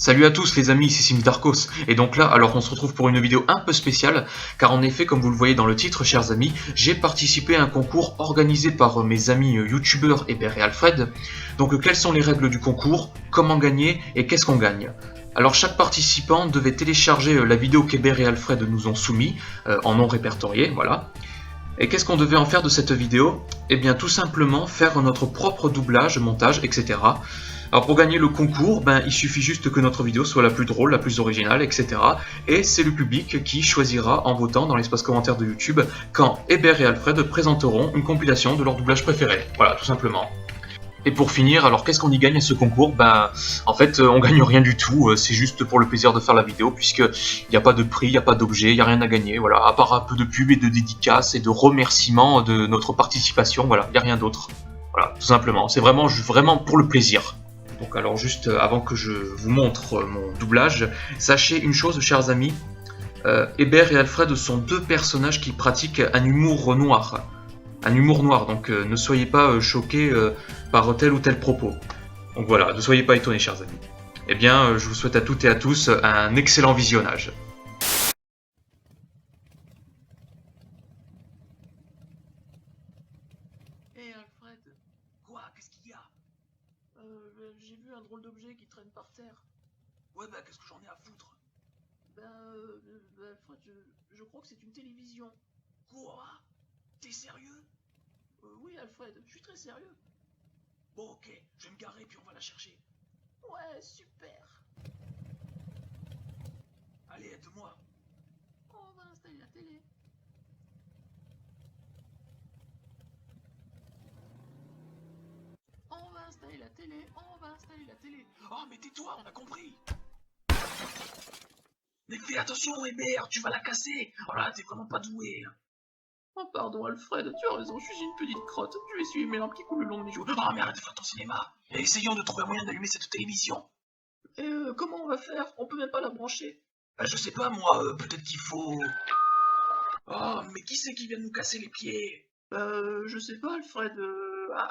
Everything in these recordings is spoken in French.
Salut à tous les amis, c'est Simitarkos, et donc là, alors on se retrouve pour une vidéo un peu spéciale, car en effet, comme vous le voyez dans le titre, chers amis, j'ai participé à un concours organisé par mes amis youtubeurs Hébert et Alfred. Donc quelles sont les règles du concours, comment gagner, et qu'est-ce qu'on gagne? Alors chaque participant devait télécharger la vidéo qu'Hébert et Alfred nous ont soumise, en non répertorié, voilà. Et qu'est-ce qu'on devait en faire de cette vidéo? Eh bien tout simplement faire notre propre doublage, montage, etc. Alors pour gagner le concours, il suffit juste que notre vidéo soit la plus drôle, la plus originale, etc. Et c'est le public qui choisira en votant dans l'espace commentaire de YouTube quand Hébert et Alfred présenteront une compilation de leur doublage préféré. Voilà, tout simplement. Et pour finir, alors qu'est-ce qu'on y gagne à ce concours? En fait, on gagne rien du tout, c'est juste pour le plaisir de faire la vidéo, puisqu'il n'y a pas de prix, il n'y a pas d'objet, il n'y a rien à gagner, voilà, à part un peu de pub et de dédicaces et de remerciements de notre participation, voilà, il n'y a rien d'autre. Voilà, tout simplement, c'est vraiment pour le plaisir. Donc alors juste avant que je vous montre mon doublage, sachez une chose, chers amis, Hébert et Alfred sont deux personnages qui pratiquent un humour noir. Un humour noir, donc ne soyez pas choqués par tel ou tel propos. Donc voilà, ne soyez pas étonnés, chers amis. Eh bien, je vous souhaite à toutes et à tous un excellent visionnage. Hé Alfred, Quoi? Qu'est-ce qu'il y a? j'ai vu un drôle d'objet qui traîne par terre. Ouais, qu'est-ce que j'en ai à foutre? Alfred, je crois que c'est une télévision. Quoi? T'es sérieux? Oui Alfred, je suis très sérieux. Bon, ok, je vais me garer puis on va la chercher. Ouais, super. Allez, aide-moi. On va installer la télé. On va installer la télé, on va installer la télé. Oh, mais tais-toi, on a compris. Mais fais attention, Hébert, tu vas la casser. Oh là, t'es vraiment pas doué. Oh pardon Alfred, tu as raison, je suis une petite crotte. Je vais essuyer mes larmes qui coulent le long de mes joues. Oh, mais arrête de faire ton cinéma. Et essayons de trouver un moyen d'allumer cette télévision. Et comment on va faire? On peut même pas la brancher. Je sais pas, moi, peut-être qu'il faut... Oh, mais qui c'est qui vient de nous casser les pieds? Je sais pas Alfred.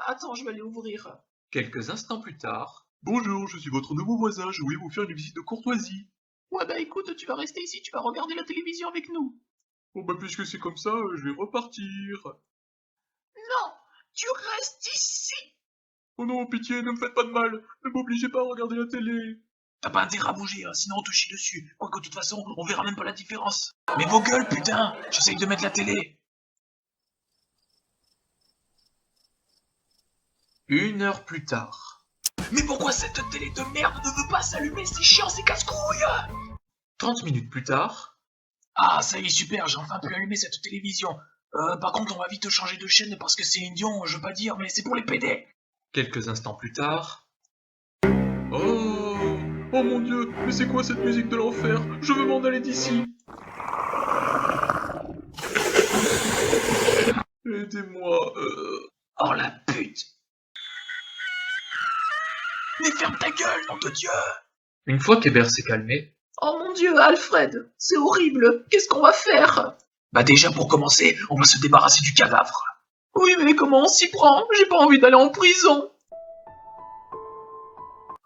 Attends, je vais aller ouvrir. Quelques instants plus tard... Bonjour, je suis votre nouveau voisin, je voulais vous faire une visite de courtoisie. Ouais écoute, tu vas rester ici, tu vas regarder la télévision avec nous. Bon puisque c'est comme ça, je vais repartir. Non, tu restes ici. Oh non, pitié, ne me faites pas de mal, ne m'obligez pas à regarder la télé. T'as pas intérêt à bouger, hein, sinon on te chie dessus. Quoique de toute façon, on verra même pas la différence. Mais vos gueules, putain! J'essaye de mettre la télé. 1 heure plus tard... Mais pourquoi cette télé de merde ne veut pas s'allumer? C'est chiant, c'est casse-couille! 30 minutes plus tard... Ah, ça y est, super, j'ai enfin pu allumer cette télévision. Par contre, on va vite changer de chaîne parce que c'est idiot, je veux pas dire, mais c'est pour les PD. Quelques instants plus tard... Oh mon dieu, mais c'est quoi cette musique de l'enfer? Je veux m'en aller d'ici. Aidez-moi, Oh la pute! Mais ferme ta gueule, nom de Dieu! Une fois qu'Hébert s'est calmé... Oh mon Dieu, Alfred, c'est horrible. Qu'est-ce qu'on va faire? Déjà pour commencer, on va se débarrasser du cadavre. Oui, mais comment on s'y prend? J'ai pas envie d'aller en prison.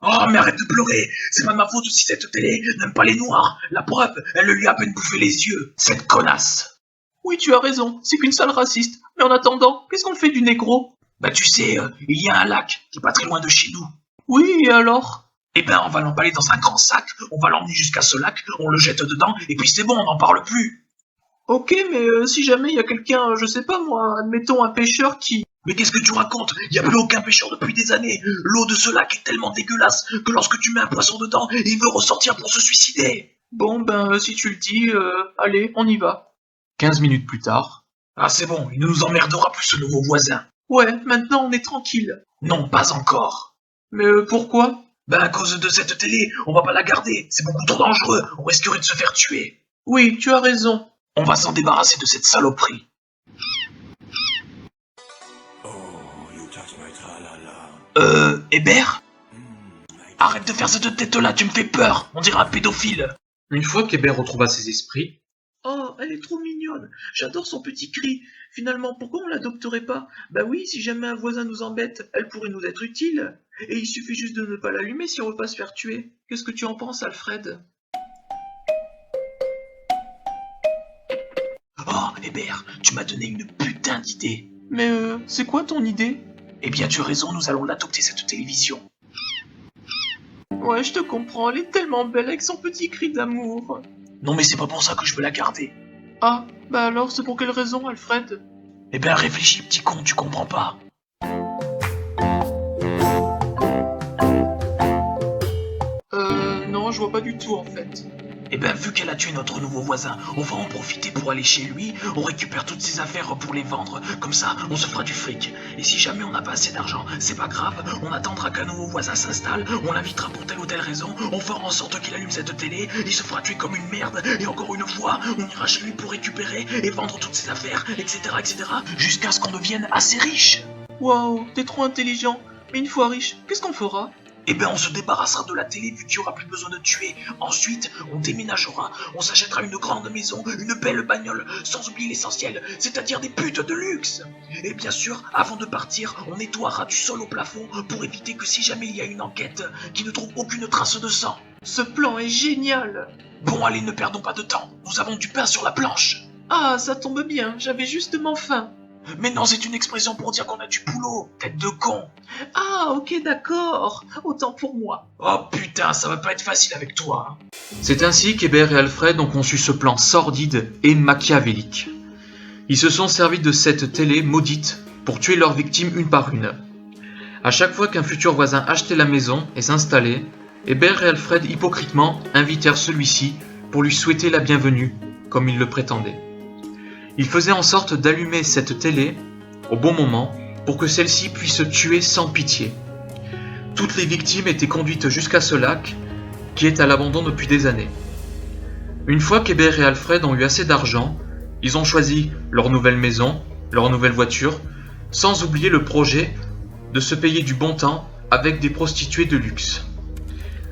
Oh, mais arrête de pleurer! C'est pas de ma faute si cette télé n'aime pas les noirs. La preuve, elle lui a à peine bouffé les yeux. Cette connasse! Oui, tu as raison, c'est qu'une sale raciste. Mais en attendant, qu'est-ce qu'on fait du négro? Tu sais, il y a un lac qui est pas très loin de chez nous. Oui, et alors? On va l'emballer dans un grand sac, on va l'emmener jusqu'à ce lac, on le jette dedans, et puis c'est bon, on n'en parle plus. Ok, mais si jamais il y a quelqu'un, je sais pas moi, admettons un pêcheur qui... Mais qu'est-ce que tu racontes? Il n'y a plus aucun pêcheur depuis des années. L'eau de ce lac est tellement dégueulasse que lorsque tu mets un poisson dedans, il veut ressortir pour se suicider. Bon, si tu le dis, allez, on y va. 15 minutes plus tard... Ah c'est bon, il ne nous emmerdera plus ce nouveau voisin. Ouais, maintenant on est tranquille. Non, pas encore. Mais pourquoi? À cause de cette télé, on va pas la garder, c'est beaucoup trop dangereux, on risquerait de se faire tuer. Oui, tu as raison. On va s'en débarrasser de cette saloperie. Hébert? Arrête de faire cette tête-là, tu me fais peur, on dirait un pédophile. Une fois qu'Hébert retrouva ses esprits... Oh, elle est trop mignonne. J'adore son petit cri. Finalement, pourquoi on l'adopterait pas? Bah oui, si jamais un voisin nous embête, elle pourrait nous être utile. Et il suffit juste de ne pas l'allumer si on veut pas se faire tuer. Qu'est-ce que tu en penses, Alfred? Oh, Hébert, tu m'as donné une putain d'idée. Mais c'est quoi ton idée? Eh bien, tu as raison, nous allons l'adopter cette télévision. Ouais, je te comprends, elle est tellement belle avec son petit cri d'amour. Non, mais c'est pas pour ça que je veux la garder. Ah, bah alors c'est pour quelle raison, Alfred? Eh ben, réfléchis, petit con, tu comprends pas. Non, je vois pas du tout en fait. Eh ben, vu qu'elle a tué notre nouveau voisin, on va en profiter pour aller chez lui, on récupère toutes ses affaires pour les vendre, comme ça, on se fera du fric. Et si jamais on n'a pas assez d'argent, c'est pas grave, on attendra qu'un nouveau voisin s'installe, on l'invitera pour telle ou telle raison, on fera en sorte qu'il allume cette télé, il se fera tuer comme une merde, et encore une fois, on ira chez lui pour récupérer et vendre toutes ses affaires, etc., jusqu'à ce qu'on devienne assez riche. Waouh, t'es trop intelligent. Mais une fois riche, qu'est-ce qu'on fera? Eh ben, on se débarrassera de la télé vu qu'il n'y aura plus besoin de tuer. Ensuite, on déménagera, on s'achètera une grande maison, une belle bagnole, sans oublier l'essentiel, c'est-à-dire des putes de luxe. Et bien sûr, avant de partir, on nettoiera du sol au plafond pour éviter que si jamais il y a une enquête, qui ne trouve aucune trace de sang. Ce plan est génial. Bon, allez, ne perdons pas de temps, nous avons du pain sur la planche. Ah, ça tombe bien, j'avais justement faim. Mais non, c'est une expression pour dire qu'on a du boulot, tête de con. Ah, ok, d'accord. Autant pour moi. Oh putain, ça va pas être facile avec toi. Hein. C'est ainsi qu'Hébert et Alfred ont conçu ce plan sordide et machiavélique. Ils se sont servis de cette télé maudite pour tuer leurs victimes une par une. À chaque fois qu'un futur voisin achetait la maison et s'installait, Hébert et Alfred hypocritement invitèrent celui-ci pour lui souhaiter la bienvenue, comme ils le prétendaient. Ils faisaient en sorte d'allumer cette télé au bon moment pour que celle-ci puisse tuer sans pitié. Toutes les victimes étaient conduites jusqu'à ce lac qui est à l'abandon depuis des années. Une fois qu'Hébert et Alfred ont eu assez d'argent, ils ont choisi leur nouvelle maison, leur nouvelle voiture, sans oublier le projet de se payer du bon temps avec des prostituées de luxe.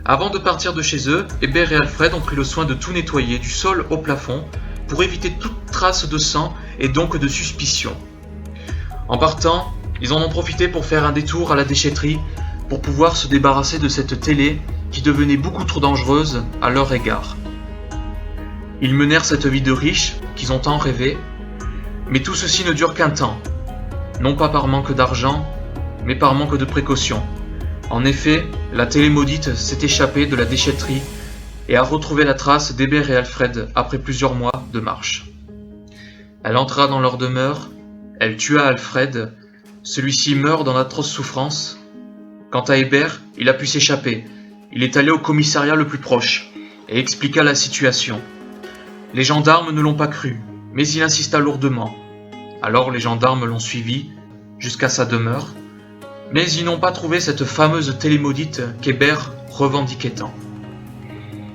Avant de partir de chez eux, Hébert et Alfred ont pris le soin de tout nettoyer du sol au plafond pour éviter toute trace de sang et donc de suspicion. En partant, ils en ont profité pour faire un détour à la déchetterie pour pouvoir se débarrasser de cette télé qui devenait beaucoup trop dangereuse à leur égard. Ils menèrent cette vie de riches qu'ils ont tant rêvé, mais tout ceci ne dure qu'un temps, non pas par manque d'argent, mais par manque de précaution. En effet, la télé maudite s'est échappée de la déchetterie et a retrouvé la trace d'Hébert et Alfred après plusieurs mois de marche. Elle entra dans leur demeure, elle tua Alfred, celui-ci meurt dans d'atroces souffrances. Quant à Hébert, il a pu s'échapper, il est allé au commissariat le plus proche et expliqua la situation. Les gendarmes ne l'ont pas cru, mais il insista lourdement. Alors les gendarmes l'ont suivi jusqu'à sa demeure, mais ils n'ont pas trouvé cette fameuse télé maudite qu'Hébert revendiquait tant.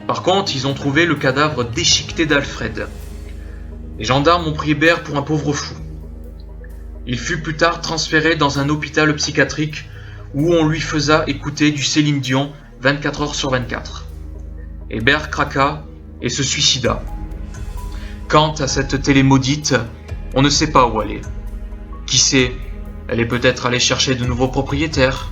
Par contre, ils ont trouvé le cadavre déchiqueté d'Alfred. Les gendarmes ont pris Hébert pour un pauvre fou. Il fut plus tard transféré dans un hôpital psychiatrique où on lui faisa écouter du Céline Dion 24 heures sur 24. Hébert craqua et se suicida. Quant à cette télé maudite, on ne sait pas où elle est. Qui sait, elle est peut-être allée chercher de nouveaux propriétaires.